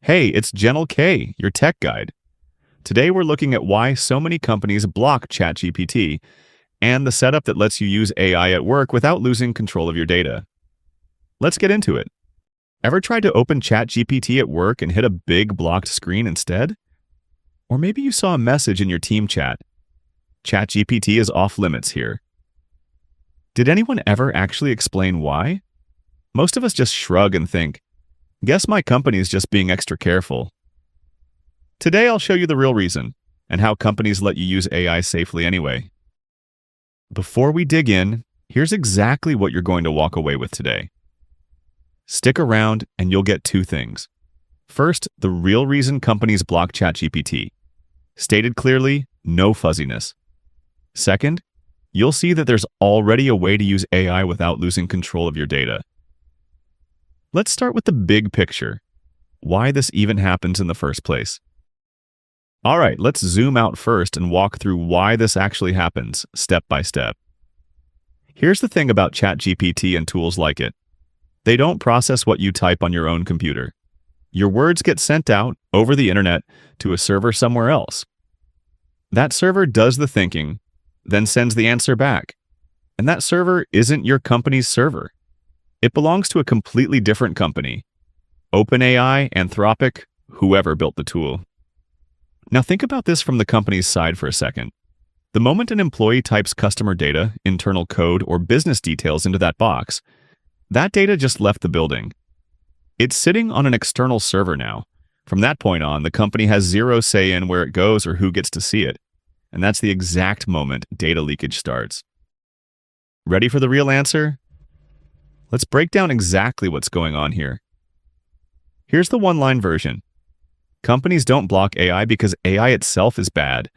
Hey, it's Gentle K, your tech guide. Today we're looking at why so many companies block ChatGPT and the setup that lets you use AI at work without losing control of your data. Let's get into it. Ever tried to open ChatGPT at work and hit a big blocked screen instead? Or maybe you saw a message in your team chat. ChatGPT is off limits here. Did anyone ever actually explain why? Most of us just shrug and think, guess my company's just being extra careful. Today I'll show you the real reason and how companies let you use AI safely anyway. Before we dig in, here's exactly what you're going to walk away with today. Stick around and you'll get two things. First, the real reason companies block ChatGPT. Stated clearly, no fuzziness. Second, you'll see that there's already a way to use AI without losing control of your data. Let's start with the big picture. Why this even happens in the first place. All right, let's zoom out first and walk through why this actually happens, step by step. Here's the thing about ChatGPT and tools like it. They don't process what you type on your own computer. Your words get sent out over the internet to a server somewhere else. That server does the thinking, then sends the answer back. And that server isn't your company's server. It belongs to a completely different company. OpenAI, Anthropic, whoever built the tool. Now think about this from the company's side for a second. The moment an employee types customer data, internal code, or business details into that box, that data just left the building. It's sitting on an external server now. From that point on, the company has zero say in where it goes or who gets to see it. And that's the exact moment data leakage starts. Ready for the real answer? Let's break down exactly what's going on here. Here's the one-line version. Companies don't block AI because AI itself is bad.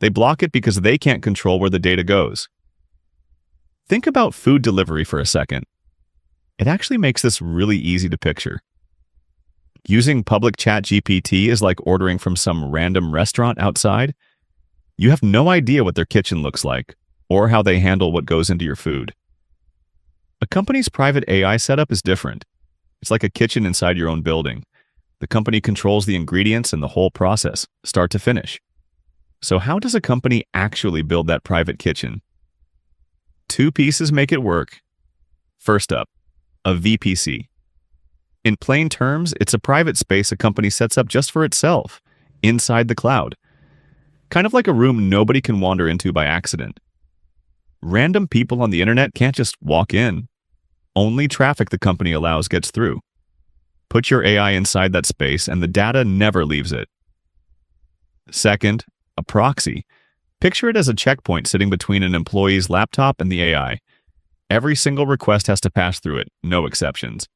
They block it because they can't control where the data goes. Think about food delivery for a second. It actually makes this really easy to picture. Using public ChatGPT is like ordering from some random restaurant outside. You have no idea what their kitchen looks like or how they handle what goes into your food. A company's private AI setup is different. It's like a kitchen inside your own building. The company controls the ingredients and the whole process, start to finish. So how does a company actually build that private kitchen? Two pieces make it work. First up, a VPC. In plain terms, it's a private space a company sets up just for itself, inside the cloud. Kind of like a room nobody can wander into by accident. Random people on the internet can't just walk in. Only traffic the company allows gets through. Put your AI inside that space and the data never leaves it. Second, a proxy. Picture it as a checkpoint sitting between an employee's laptop and the AI. Every single request has to pass through it, no exceptions.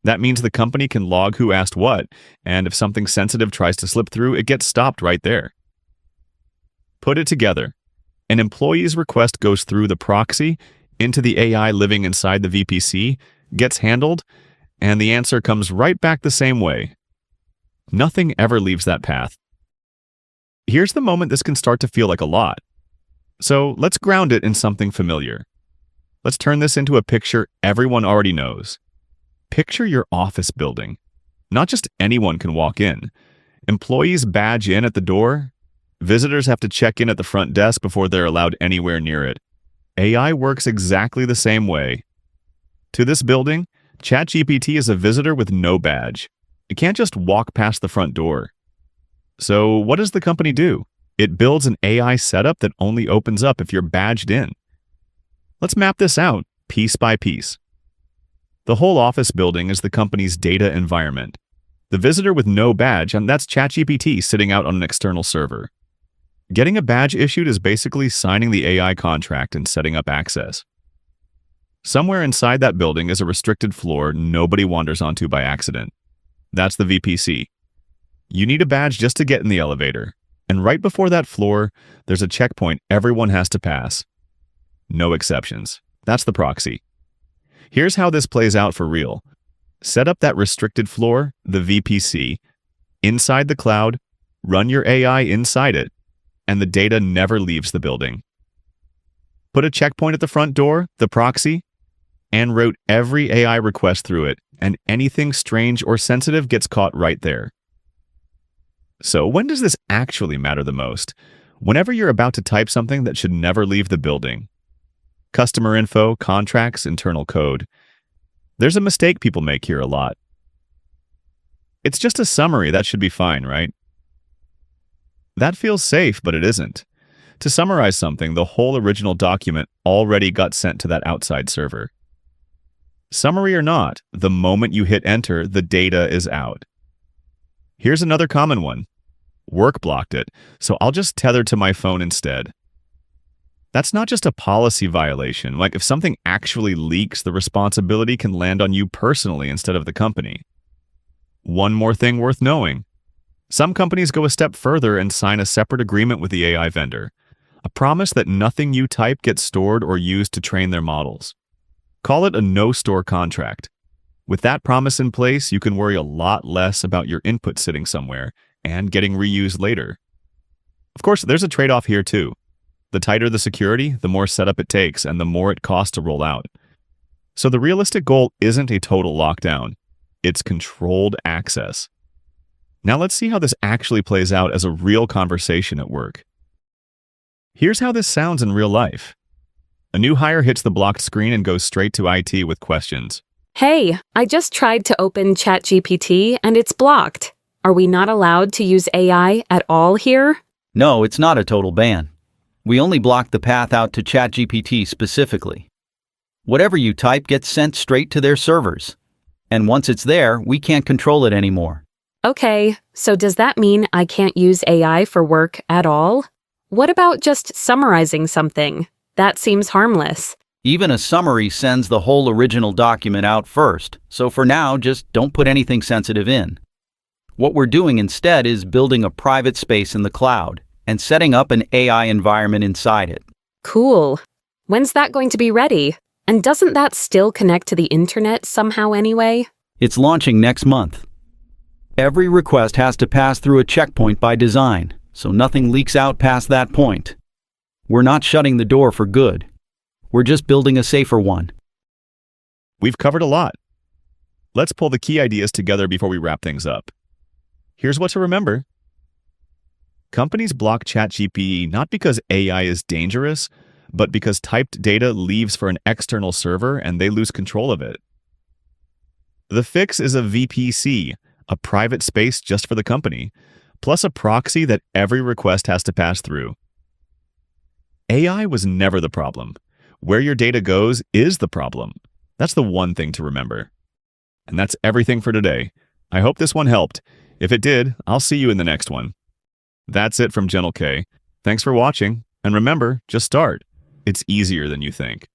That means the company can log who asked what, and if something sensitive tries to slip through, it gets stopped right there. Put it together. An employee's request goes through the proxy, into the AI living inside the VPC, gets handled, and the answer comes right back the same way. Nothing ever leaves that path. Here's the moment this can start to feel like a lot. So let's ground it in something familiar. Let's turn this into a picture everyone already knows. Picture your office building. Not just anyone can walk in. Employees badge in at the door. Visitors have to check in at the front desk before they're allowed anywhere near it. AI works exactly the same way. To this building, ChatGPT is a visitor with no badge. It can't just walk past the front door. So what does the company do? It builds an AI setup that only opens up if you're badged in. Let's map this out, piece by piece. The whole office building is the company's data environment. The visitor with no badge, and that's ChatGPT sitting out on an external server. Getting a badge issued is basically signing the AI contract and setting up access. Somewhere inside that building is a restricted floor nobody wanders onto by accident. That's the VPC. You need a badge just to get in the elevator, and right before that floor, there's a checkpoint everyone has to pass. No exceptions. That's the proxy. Here's how this plays out for real. Set up that restricted floor, the VPC, inside the cloud, run your AI inside it, and the data never leaves the building. Put a checkpoint at the front door, the proxy, and route every AI request through it, and anything strange or sensitive gets caught right there. So when does this actually matter the most? Whenever you're about to type something that should never leave the building. Customer info, contracts, internal code. There's a mistake people make here a lot. It's just a summary, that should be fine, right? That feels safe, but it isn't. To summarize something, the whole original document already got sent to that outside server. Summary or not, the moment you hit enter, the data is out. Here's another common one. Work blocked it, so I'll just tether to my phone instead. That's not just a policy violation. Like, if something actually leaks, the responsibility can land on you personally instead of the company. One more thing worth knowing. Some companies go a step further and sign a separate agreement with the AI vendor, a promise that nothing you type gets stored or used to train their models. Call it a no-store contract. With that promise in place, you can worry a lot less about your input sitting somewhere and getting reused later. Of course, there's a trade-off here too. The tighter the security, the more setup it takes and the more it costs to roll out. So the realistic goal isn't a total lockdown. It's controlled access. Now let's see how this actually plays out as a real conversation at work. Here's how this sounds in real life. A new hire hits the blocked screen and goes straight to IT with questions. Hey, I just tried to open ChatGPT and it's blocked. Are we not allowed to use AI at all here? No, it's not a total ban. We only block the path out to ChatGPT specifically. Whatever you type gets sent straight to their servers. And once it's there, we can't control it anymore. Okay, so does that mean I can't use AI for work at all? What about just summarizing something? That seems harmless. Even a summary sends the whole original document out first, so for now, just don't put anything sensitive in. What we're doing instead is building a private space in the cloud and setting up an AI environment inside it. Cool. When's that going to be ready? And doesn't that still connect to the internet somehow anyway? It's launching next month. Every request has to pass through a checkpoint by design, so nothing leaks out past that point. We're not shutting the door for good. We're just building a safer one. We've covered a lot. Let's pull the key ideas together before we wrap things up. Here's what to remember. Companies block ChatGPT not because AI is dangerous, but because typed data leaves for an external server and they lose control of it. The fix is a VPC, a private space just for the company, plus a proxy that every request has to pass through. AI was never the problem. Where your data goes is the problem. That's the one thing to remember. And that's everything for today. I hope this one helped. If it did, I'll see you in the next one. That's it from Gentle K. Thanks for watching, and remember, just start. It's easier than you think.